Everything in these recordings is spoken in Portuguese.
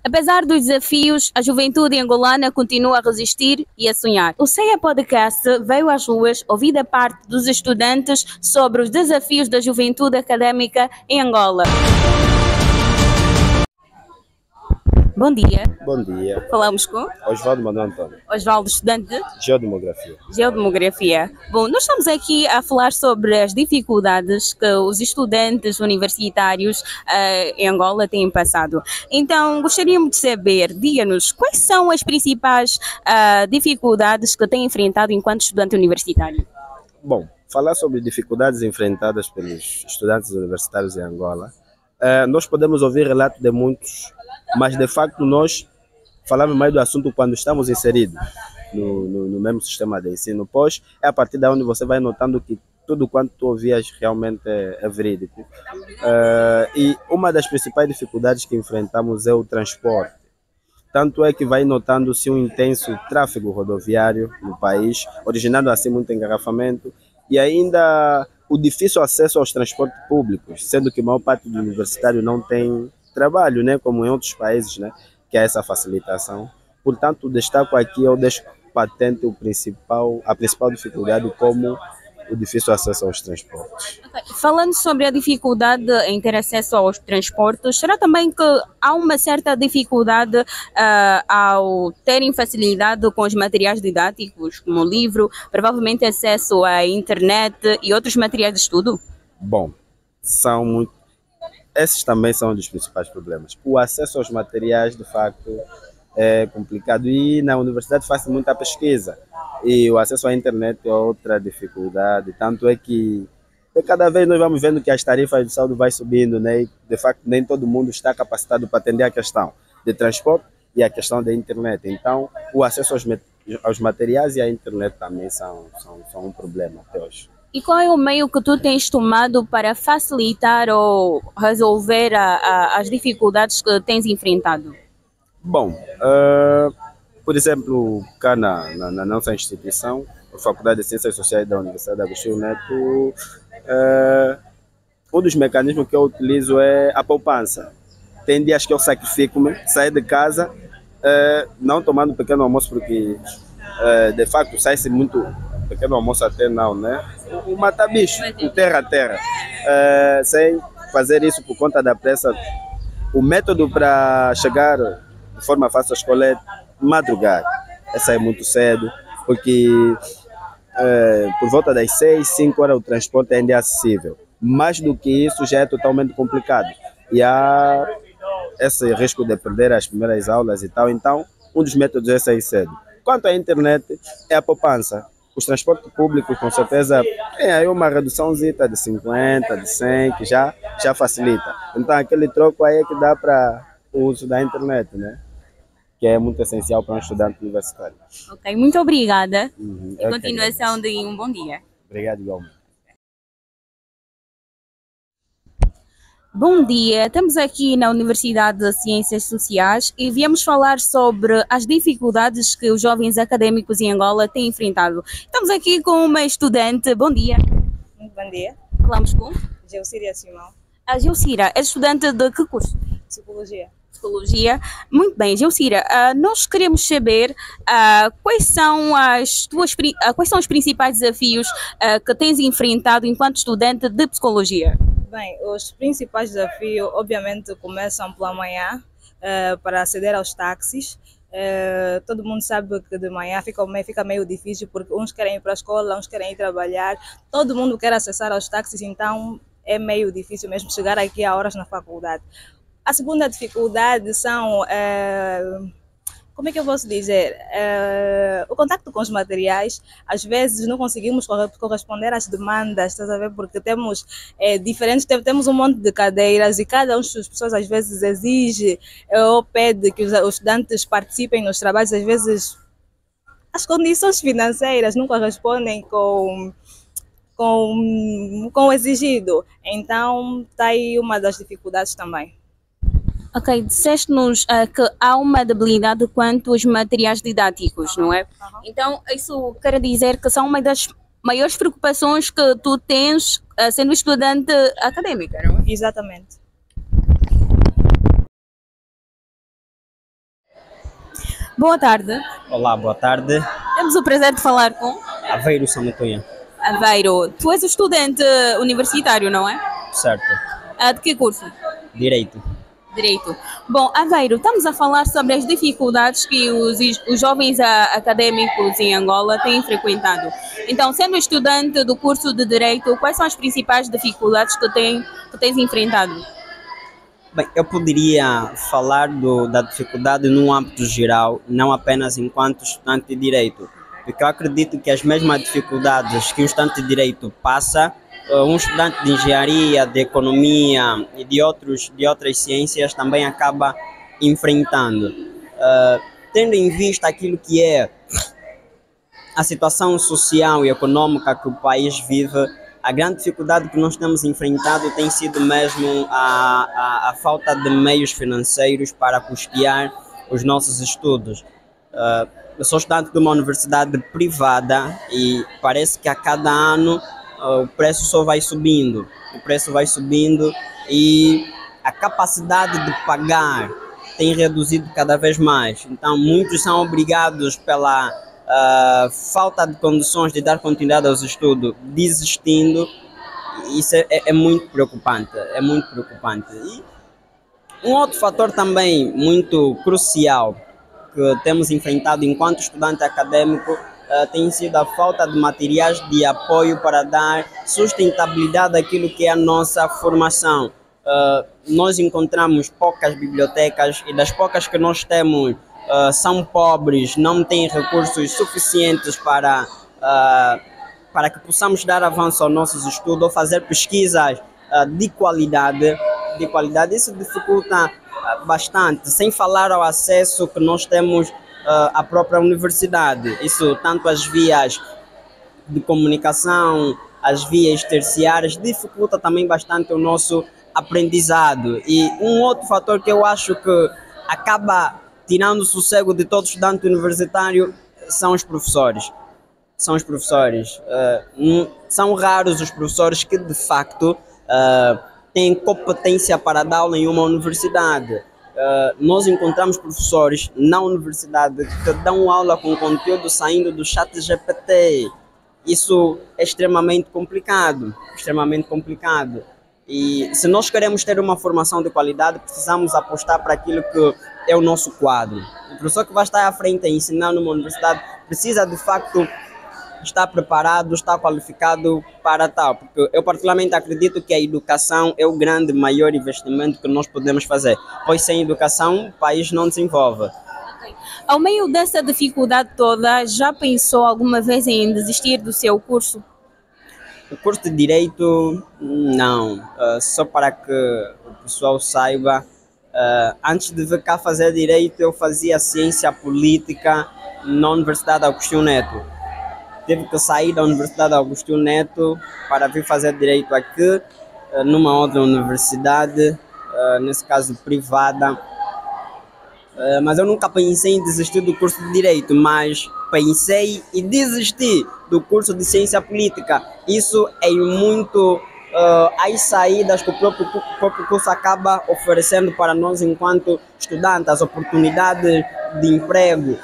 Apesar dos desafios, a juventude angolana continua a resistir e a sonhar. O CEA Podcast veio às ruas ouvir da parte dos estudantes sobre os desafios da juventude académica em Angola. Bom dia. Bom dia. Falamos com Osvaldo Manuel Antônio, Osvaldo, estudante de Geodemografia. Geodemografia. Bom, nós estamos aqui a falar sobre as dificuldades que os estudantes universitários em Angola têm passado. Então, gostaríamos de saber, diga-nos, quais são as principais dificuldades que têm enfrentado enquanto estudante universitário? Bom, falar sobre dificuldades enfrentadas pelos estudantes universitários em Angola, nós podemos ouvir relatos de muitos, mas de facto nós falamos mais do assunto quando estamos inseridos no mesmo sistema de ensino. Pois é a partir da onde você vai notando que tudo quanto tu ouvias realmente é verídico. E uma das principais dificuldades que enfrentamos é o transporte. Tanto é que vai notando-se um intenso tráfego rodoviário no país, originando assim muito engarrafamento, e ainda o difícil acesso aos transportes públicos, sendo que a maior parte do universitário não tem trabalho, né, como em outros países, né, que há essa facilitação. Portanto, destaco aqui, eu deixo patente a principal dificuldade como o difícil acesso aos transportes. Falando sobre a dificuldade em ter acesso aos transportes, será também que há uma certa dificuldade ao terem facilidade com os materiais didáticos, como o livro, provavelmente acesso à internet e outros materiais de estudo? Bom, esses também são um dos principais problemas. O acesso aos materiais, de facto, é complicado e na universidade faz muita pesquisa e o acesso à internet é outra dificuldade, tanto é que cada vez nós vamos vendo que as tarifas de saúde vai subindo, né? E, de facto, nem todo mundo está capacitado para atender a questão de transporte e a questão da internet. Então, o acesso aos materiais e à internet também são um problema até hoje. E qual é o meio que tu tens tomado para facilitar ou resolver as dificuldades que tens enfrentado? Bom, por exemplo, cá na nossa instituição, a Faculdade de Ciências Sociais da Universidade de Agostinho Neto, um dos mecanismos que eu utilizo é a poupança. Tem dias que eu sacrifico-me, sair de casa, não tomando pequeno almoço, porque de facto sai-se muito, pequeno almoço até não, né? O mata-bicho, o terra a terra. Sem fazer isso por conta da pressa, o método para chegar de forma fácil à escola é madrugar. É sair muito cedo, porque por volta das 6, 5 horas o transporte ainda é acessível. Mais do que isso já é totalmente complicado. E há esse risco de perder as primeiras aulas e tal. Então, um dos métodos é sair cedo. Quanto à internet, é a poupança. Os transportes públicos, com certeza, tem aí uma reduçãozita de 50, de 100, que já facilita. Então, aquele troco aí é que dá para o uso da internet, né? Que é muito essencial para um estudante universitário. Ok, muito obrigada. E Ok, continuação de um bom dia. Obrigado, igualmente. Bom dia, estamos aqui na Universidade de Ciências Sociais e viemos falar sobre as dificuldades que os jovens académicos em Angola têm enfrentado. Estamos aqui com uma estudante. Bom dia. Muito bom dia. Falamos com Geocíria Simão, a Geocira. É estudante de que curso? Psicologia. Psicologia. Muito bem, Geocira, nós queremos saber quais são quais são os principais desafios que tens enfrentado enquanto estudante de Psicologia? Bem, os principais desafios, obviamente, começam pela manhã, para aceder aos táxis. Todo mundo sabe que de manhã fica meio difícil, porque uns querem ir para a escola, uns querem ir trabalhar, todo mundo quer acessar aos táxis, então é meio difícil mesmo chegar aqui a horas na faculdade. A segunda dificuldade são, como é que eu posso dizer, o contacto com os materiais. Às vezes não conseguimos corresponder às demandas, estás a ver? Porque temos temos um monte de cadeiras e cada uma das pessoas às vezes exige ou pede que os estudantes participem nos trabalhos. Às vezes as condições financeiras não correspondem com o exigido. Então está aí uma das dificuldades também. Ok, disseste-nos que há uma debilidade quanto aos materiais didáticos, não é? Então, isso quer dizer que são uma das maiores preocupações que tu tens sendo estudante acadêmica, não é? Exatamente. Boa tarde. Olá, boa tarde. Temos o prazer de falar com Aveiro Samutunha. Aveiro. Tu és estudante universitário, não é? Certo. De que curso? Direito. Direito. Bom, Aveiro, estamos a falar sobre as dificuldades que os jovens académicos em Angola têm frequentado. Então, sendo estudante do curso de Direito, quais são as principais dificuldades que tens enfrentado? Bem, eu poderia falar da dificuldade num âmbito geral, não apenas enquanto estudante de Direito, porque eu acredito que as mesmas dificuldades que um estudante de Direito passa, um estudante de Engenharia, de Economia e de outras ciências também acaba enfrentando. Tendo em vista aquilo que é a situação social e econômica que o país vive, a grande dificuldade que nós temos enfrentado tem sido mesmo a falta de meios financeiros para custear os nossos estudos. Eu sou estudante de uma universidade privada e parece que a cada ano o preço só vai subindo. O preço vai subindo e a capacidade de pagar tem reduzido cada vez mais. Então, muitos são obrigados pela falta de condições de dar continuidade aos estudos, desistindo. Isso é muito preocupante, é muito preocupante. E um outro fator também muito crucial que temos enfrentado enquanto estudante acadêmico tem sido a falta de materiais de apoio para dar sustentabilidade àquilo que é a nossa formação. Nós encontramos poucas bibliotecas e das poucas que nós temos são pobres, não têm recursos suficientes para que possamos dar avanço aos nossos estudos ou fazer pesquisas de qualidade. Isso dificulta bastante, sem falar ao acesso que nós temos à própria universidade. Isso tanto as vias de comunicação, as vias terciárias, dificulta também bastante o nosso aprendizado. E um outro fator que eu acho que acaba tirando o sossego de todo estudante universitário são os professores. São os professores. São raros os professores que de facto têm competência para dar aula em uma universidade. Nós encontramos professores na universidade que dão aula com conteúdo saindo do chat GPT. Isso é extremamente complicado, extremamente complicado. E se nós queremos ter uma formação de qualidade, precisamos apostar para aquilo que é o nosso quadro. O professor que vai estar à frente a ensinar numa universidade precisa de facto estar preparado, estar qualificado para tal. Porque eu particularmente acredito que a educação é o grande, maior investimento que nós podemos fazer. Pois sem educação o país não desenvolve. Ao meio dessa dificuldade toda, já pensou alguma vez em desistir do seu curso? O curso de Direito, não. Só para que o pessoal saiba, antes de vir cá fazer Direito, eu fazia Ciência Política na Universidade Agostinho Neto. Tive que sair da Universidade Agostinho Neto para vir fazer Direito aqui, numa outra universidade, nesse caso privada. Mas eu nunca pensei em desistir do curso de Direito, mas pensei e desisti do curso de Ciência Política. Isso é muito as saídas que o próprio curso acaba oferecendo para nós enquanto estudantes, as oportunidades de emprego.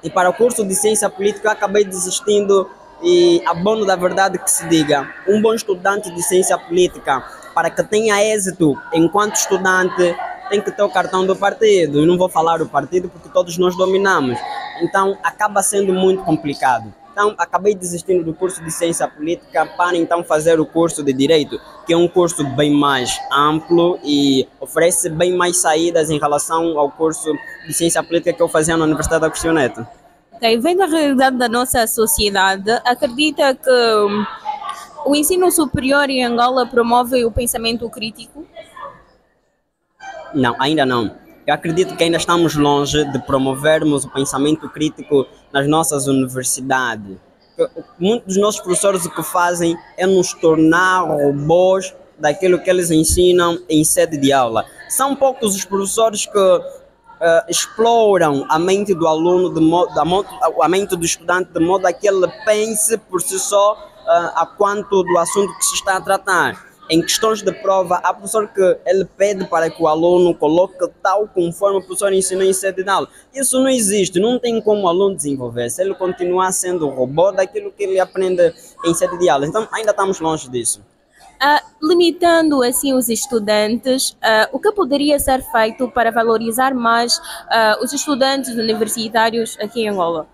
E para o curso de Ciência Política eu acabei desistindo e, a bono da verdade que se diga, um bom estudante de Ciência Política, para que tenha êxito enquanto estudante, tem que ter o cartão do partido. Eu não vou falar do partido porque todos nós dominamos. Então acaba sendo muito complicado. Então acabei desistindo do curso de Ciência Política para então fazer o curso de Direito, que é um curso bem mais amplo e oferece bem mais saídas em relação ao curso de Ciência Política que eu fazia na Universidade Agostinho Neto. Okay. Vendo a realidade da nossa sociedade, acredita que o ensino superior em Angola promove o pensamento crítico? Não, ainda não. Eu acredito que ainda estamos longe de promovermos o pensamento crítico nas nossas universidades. Muitos dos nossos professores o que fazem é nos tornar robôs daquilo que eles ensinam em sede de aula. São poucos os professores que exploram a mente do aluno, a mente do estudante, de modo a que ele pense por si só a quanto do assunto que se está a tratar. Em questões de prova, há professor que ele pede para que o aluno coloque tal conforme o professor ensinou em sede de aula. Isso não existe, não tem como o aluno desenvolver se ele continuar sendo robô daquilo que ele aprende em sede de aula. Então ainda estamos longe disso. Limitando assim os estudantes, o que poderia ser feito para valorizar mais os estudantes universitários aqui em Angola?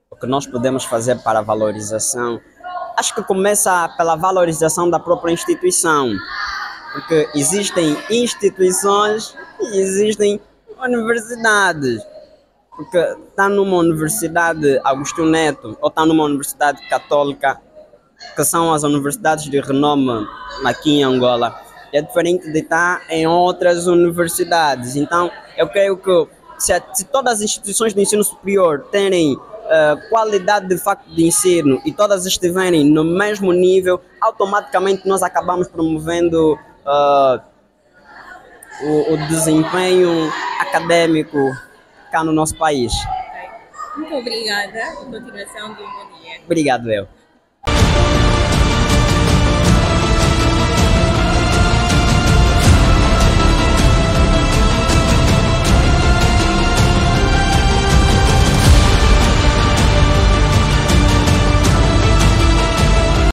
O que nós podemos fazer para a valorização, acho que começa pela valorização da própria instituição, porque existem instituições e existem universidades. Porque está numa universidade Agostinho Neto ou está numa universidade católica, que são as universidades de renome aqui em Angola, é diferente de estar em outras universidades. Então, eu creio que se todas as instituições de ensino superior terem qualidade de facto de ensino e todas estiverem no mesmo nível, automaticamente nós acabamos promovendo o desempenho acadêmico cá no nosso país. Muito obrigada. Continuação de um bom dia. Obrigado, eu.